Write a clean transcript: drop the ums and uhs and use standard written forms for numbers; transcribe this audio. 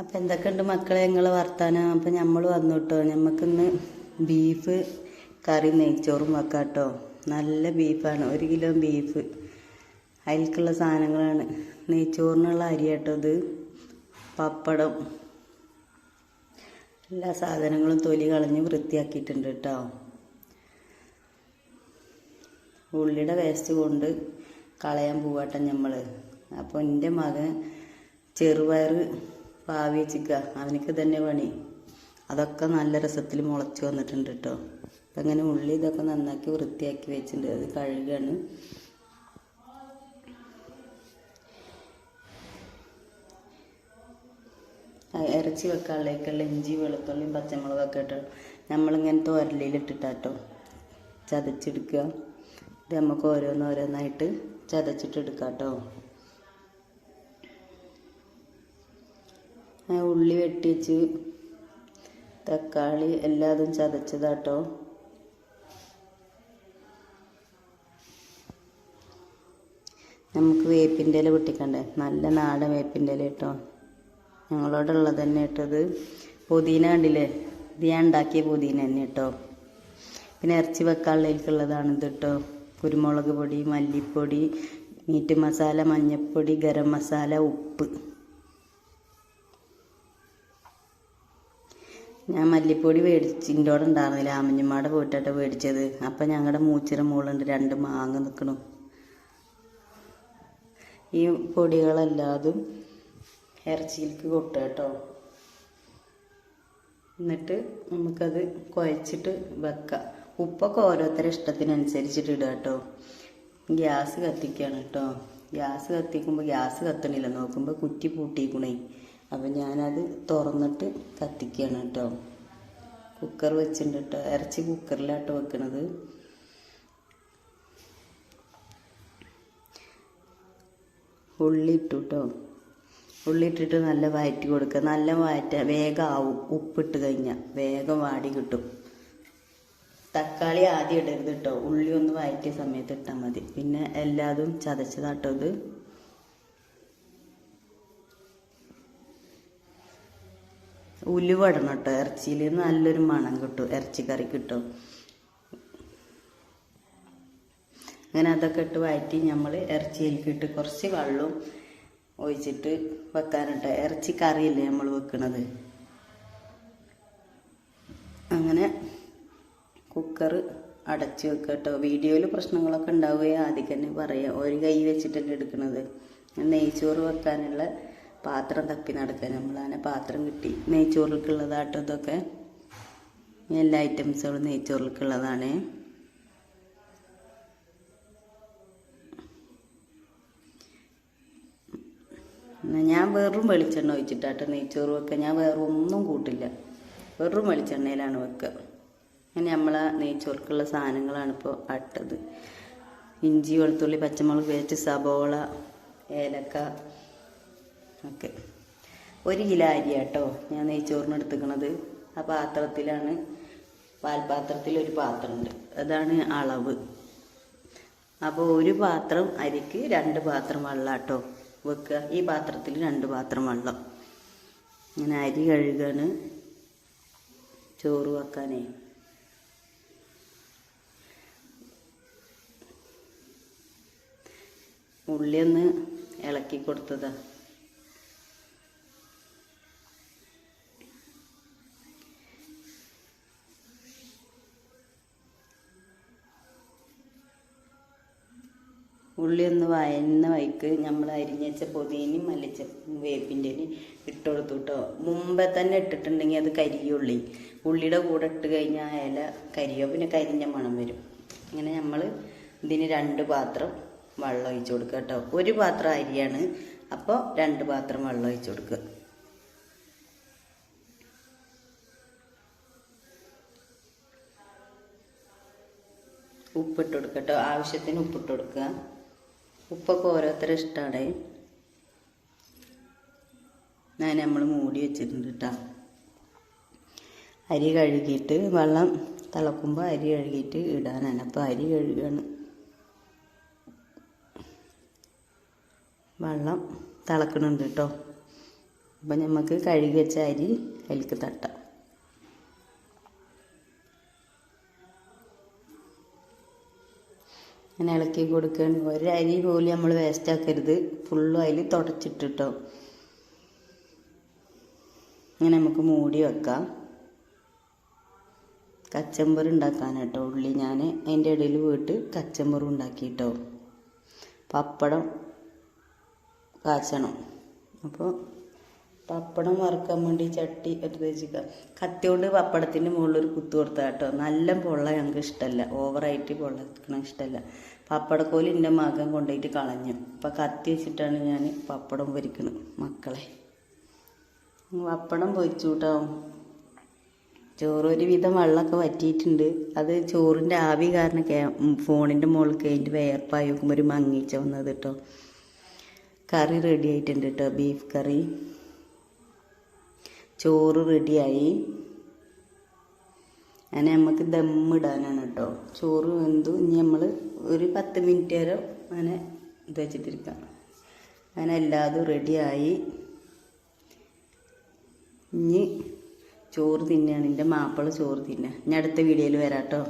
അപ്പം എന്തൊക്കെയുണ്ട് മക്കളെ നിങ്ങളെ വർത്താനം? അപ്പം നമ്മൾ വന്നു കേട്ടോ. നമുക്കിന്ന് ബീഫ് കറി നെയ്ച്ചോറും വെക്കാം കേട്ടോ. നല്ല ബീഫാണ്, 1 കിലോ ബീഫ്. അതിലേക്കുള്ള സാധനങ്ങളാണ് നെയ്ച്ചോറിനുള്ള അരി കേട്ടോ. ഇത് പപ്പടം, എല്ലാ സാധനങ്ങളും തൊലി കളഞ്ഞ് വൃത്തിയാക്കിയിട്ടുണ്ട് കേട്ടോ. ഉള്ളിയുടെ വേസ്റ്റ് കൊണ്ട് കളയാൻ പോവാട്ടെ നമ്മൾ. അപ്പോൾ എൻ്റെ മകൻ ചെറുപയർ പാവി വെച്ചിക്ക, അവനക്ക് തന്നെ പണി. അതൊക്കെ നല്ല രസത്തിൽ മുളച്ച് വന്നിട്ടുണ്ട് കേട്ടോ. അപ്പം അങ്ങനെ ഉള്ളി ഇതൊക്കെ നന്നാക്കി വൃത്തിയാക്കി വെച്ചിട്ടുണ്ട്. അത് കഴുകാണ്. ഇറച്ചി വെക്കാനുള്ളേക്കുള്ള ഇഞ്ചി വെളുത്തുള്ളിയും പച്ചമുളകൊക്കെ ഇട്ടോ നമ്മളിങ്ങനത്തെ ഉരലിലിട്ടിട്ടാട്ടോ ചതച്ചെടുക്കുക. ഇത് നമുക്ക് ഓരോന്നോരോന്നായിട്ട് ചതച്ചിട്ടെടുക്കാം കേട്ടോ. ഉള്ളി വെട്ടിച്ച് തക്കാളി എല്ലാതും ചതച്ചതാട്ടോ. നമുക്ക് വേപ്പിൻ്റെ ഇല പൊട്ടിക്കണ്ടേ, നല്ല നാടൻ വേപ്പിൻ്റെ ഇല കേട്ടോ. ഞങ്ങളോടുള്ളത് തന്നെ കേട്ടത്. പുതിന കണ്ടില്ലേ, ഇത് ഞാൻ ഉണ്ടാക്കിയ പുതിന തന്നെ കേട്ടോ. പിന്നെ ഇറച്ചി വെക്കാനുള്ളതിലേക്കുള്ളതാണ് ഇത് കേട്ടോ. കുരുമുളക് പൊടി, മല്ലിപ്പൊടി, മീറ്റ് മസാല, മഞ്ഞൾപ്പൊടി, ഗരം മസാല, ഉപ്പ്. ഞാൻ മല്ലിപ്പൊടി മേടിച്ചിൻ്റോടെ ഉണ്ടായിരുന്നില്ല, ആമഞ്ഞമ്മാടെ പോയിട്ടാട്ടോ മേടിച്ചത്. അപ്പം ഞങ്ങളുടെ മൂച്ചിറ മുകളുണ്ട് 2 മാങ്ങ നിൽക്കണം. ഈ പൊടികളെല്ലാതും ഇറച്ചിയിലേക്ക് കൊട്ടുക കേട്ടോ. എന്നിട്ട് നമുക്കത് കുഴച്ചിട്ട് വെക്കാം. ഉപ്പൊക്കെ ഓരോരുത്തരുടെ ഇഷ്ടത്തിനനുസരിച്ചിട്ട് ഇടുക കേട്ടോ. ഗ്യാസ് കത്തിക്കുകയാണ് കേട്ടോ. ഗ്യാസ് കത്തിക്കുമ്പോൾ ഗ്യാസ് കത്തണില്ല, നോക്കുമ്പോൾ കുറ്റി പൂട്ടിക്കണേ. അപ്പം ഞാനത് തുറന്നിട്ട് കത്തിക്കുകയാണ് കേട്ടോ. കുക്കർ വെച്ചിട്ടുണ്ട് കേട്ടോ. ഇറച്ചി കുക്കറിലാട്ടോ വെക്കണത്. ഉള്ളി ഇട്ടു കേട്ടോ. ഉള്ളി ഇട്ടിട്ട് നല്ല വഴറ്റി കൊടുക്കുക. നല്ല വേഗം ആവും. ഉപ്പിട്ട് കഴിഞ്ഞാൽ വേഗം വാടി കിട്ടും. തക്കാളി ആദ്യം ഇടരുത് കേട്ടോ. ഉള്ളി ഒന്ന് വഴറ്റിയ സമയത്ത് ഇട്ടാൽ മതി. പിന്നെ എല്ലാതും ചതച്ചതാട്ടോ ഇത്. ഉലുവ ഇടണം കേട്ടോ. ഇറച്ചിയിൽ നല്ലൊരു മണം കിട്ടും, ഇറച്ചിക്കറി കിട്ടും. അങ്ങനെ അതൊക്കെ ഇട്ട് വഴറ്റി നമ്മൾ ഇറച്ചിയിലേക്ക് ഇട്ട് കുറച്ച് വെള്ളവും ഒഴിച്ചിട്ട് വെക്കാനുണ്ട്. ഇറച്ചി കറിയല്ലേ നമ്മൾ വെക്കണത്. അങ്ങനെ കുക്കർ അടച്ച് വെക്കുക കേട്ടോ. വീഡിയോയിൽ പ്രശ്നങ്ങളൊക്കെ ഉണ്ടാവുകയോ ആദ്യം തന്നെ പറയാം. ഒരു കൈ വെച്ചിട്ടല്ലേ എടുക്കണത്. നെയ്ച്ചോറ് വെക്കാനുള്ള പാത്രം തപ്പി നടക്കുക. നമ്മളങ്ങനെ പാത്രം കിട്ടി. നെയ്ച്ചോറിലേക്കുള്ളതാട്ടോ ഇതൊക്കെ. എല്ലാ ഐറ്റംസുകളും നെയ്ച്ചോറിലേക്കുള്ളതാണ്. ഞാൻ വെറും വെളിച്ചെണ്ണ ഒഴിച്ചിട്ടാട്ടോ നെയ്ച്ചോറ് വെക്കുക. ഞാൻ വേറെ ഒന്നും കൂട്ടില്ല, വെറും വെളിച്ചെണ്ണയിലാണ് വെക്കുക. അങ്ങനെ നമ്മളെ നെയ്ച്ചോറിലേക്കുള്ള സാധനങ്ങളാണ് ഇപ്പോൾ ഇട്ടത്. ഇഞ്ചി, വെളുത്തുള്ളി, പച്ചമുളക് പേസ്റ്റ്, സബോള, ഏലക്ക ഒക്കെ. 1 കിലോ അരി കേട്ടോ ഞാൻ നെയ്ച്ചോറിന് എടുത്തുക്കണത്. ആ പാത്രത്തിലാണ്, പാൽപാത്രത്തിൽ ഒരു പാത്രമുണ്ട്, അതാണ് അളവ്. അപ്പോൾ ഒരു പാത്രം അരിക്ക് 2 പാത്രം വെള്ളം കേട്ടോ വെക്കുക. ഈ പാത്രത്തിൽ 2 പാത്രം വെള്ളം. ഇങ്ങനെ അരി കഴുകാണ് ചോറ് വെക്കാനേ. ഉള്ളി ഒന്ന് ഇളക്കി കൊടുത്തതാ. ഉള്ളി ഒന്ന് വയന്ന വൈക്ക് നമ്മൾ അരിഞ്ഞച്ച പൊതിനയും വേപ്പിൻ്റെ ഇട്ട് കൊടുത്തു കേട്ടോ. മുമ്പേ തന്നെ ഇട്ടിട്ടുണ്ടെങ്കിൽ അത് കരിയുള്ളി. ഉള്ളിയുടെ കൂടെ ഇട്ട് കഴിഞ്ഞാൽ ഇല കരിയോ, പിന്നെ കരിഞ്ഞ മണം വരും. അങ്ങനെ നമ്മൾ ഇതിന് 2 പാത്രം വെള്ളം ഒഴിച്ച് കൊടുക്കുക കേട്ടോ. 1 പാത്രം അരിയാണ്, അപ്പോൾ 2 പാത്രം വെള്ളം ഒഴിച്ച് കൊടുക്കുക. ഉപ്പിട്ട് കൊടുക്കുക കേട്ടോ. ആവശ്യത്തിന് ഉപ്പിട്ട് കൊടുക്കുക. ഉപ്പൊക്കെ ഓരോരുത്തരുടെ ഇഷ്ടമാണ്. നമ്മൾ മൂടി വെച്ചിട്ടുണ്ട് കേട്ടോ. അരി കഴുകിയിട്ട് വെള്ളം തിളക്കുമ്പോൾ അരി കഴുകിയിട്ട് ഇടാനാണ്. അപ്പോൾ അരി കഴുകുകയാണ്. വെള്ളം തിളക്കണുണ്ട് കേട്ടോ. അപ്പം നമുക്ക് കഴുകി വെച്ച അരി അതിലേക്ക് തട്ടാം. അങ്ങനെ ഇളക്കി കൊടുക്കുകയാണ്. ഒരു അരി പോലും നമ്മൾ വേസ്റ്റ് ആക്കരുത്. ഫുള്ളും അതിൽ തുടച്ചിട്ടിട്ടോ. അങ്ങനെ നമുക്ക് മൂടി വെക്കാം. കച്ചമ്പർ ഉണ്ടാക്കാൻ കേട്ടോ ഉള്ളി ഞാൻ അതിൻ്റെ ഇടയിൽ പോയിട്ട് കച്ചമ്പറും ഉണ്ടാക്കിയിട്ടോ. പപ്പടം കാച്ചണം. അപ്പോൾ പപ്പടം വറുക്കാൻ വേണ്ടി ചട്ടി എടുത്ത് വെച്ചിട്ട് കത്തി കൊണ്ട് പപ്പടത്തിൻ്റെ മുകളിലൊരു കുത്തു കൊടുത്താൽ കേട്ടോ. നല്ല പൊള്ള ഞങ്ങൾക്ക് ഇഷ്ടമല്ല, ഓവറായിട്ട് പൊള്ളക്കണം ഇഷ്ടമല്ല. പപ്പടക്കോല് എൻ്റെ മകൻ കൊണ്ടുപോയിട്ട് കളഞ്ഞു. അപ്പം കത്തി വെച്ചിട്ടാണ് ഞാൻ പപ്പടം പൊരിക്കുന്നത്. മക്കളെ പപ്പടം പൊരിച്ചു കേട്ടോ. ചോറ് ഒരുവിധം വെള്ളമൊക്കെ വറ്റിയിട്ടുണ്ട്. അത് ചോറിൻ്റെ ആവി കാരണം ഫോണിൻ്റെ മുകളിൽ കഴിഞ്ഞിട്ട് വേർപ്പായി നോക്കുമ്പോൾ ഒരു മങ്ങിച്ച വന്നത് കേട്ടോ. കറി റെഡി ആയിട്ടുണ്ട് കേട്ടോ. ബീഫ് കറി, ചോറ് റെഡിയായി. അങ്ങനെ നമുക്ക് ദമ്മിടാനാണ് കേട്ടോ. ചോറ് വെന്തു. ഇനി നമ്മൾ ഒരു 10 മിനിറ്റ് നേരം അങ്ങനെ ഇത് വെച്ചിട്ടിരിക്കാം. അങ്ങനെ എല്ലാതും റെഡിയായി. ഇനി ചോറ് തിന്നുകയാണ്. എൻ്റെ മാപ്പിള ചോറ് തിന്നുക. ഞാൻ അടുത്ത വീഡിയോയിൽ വരാം കേട്ടോ.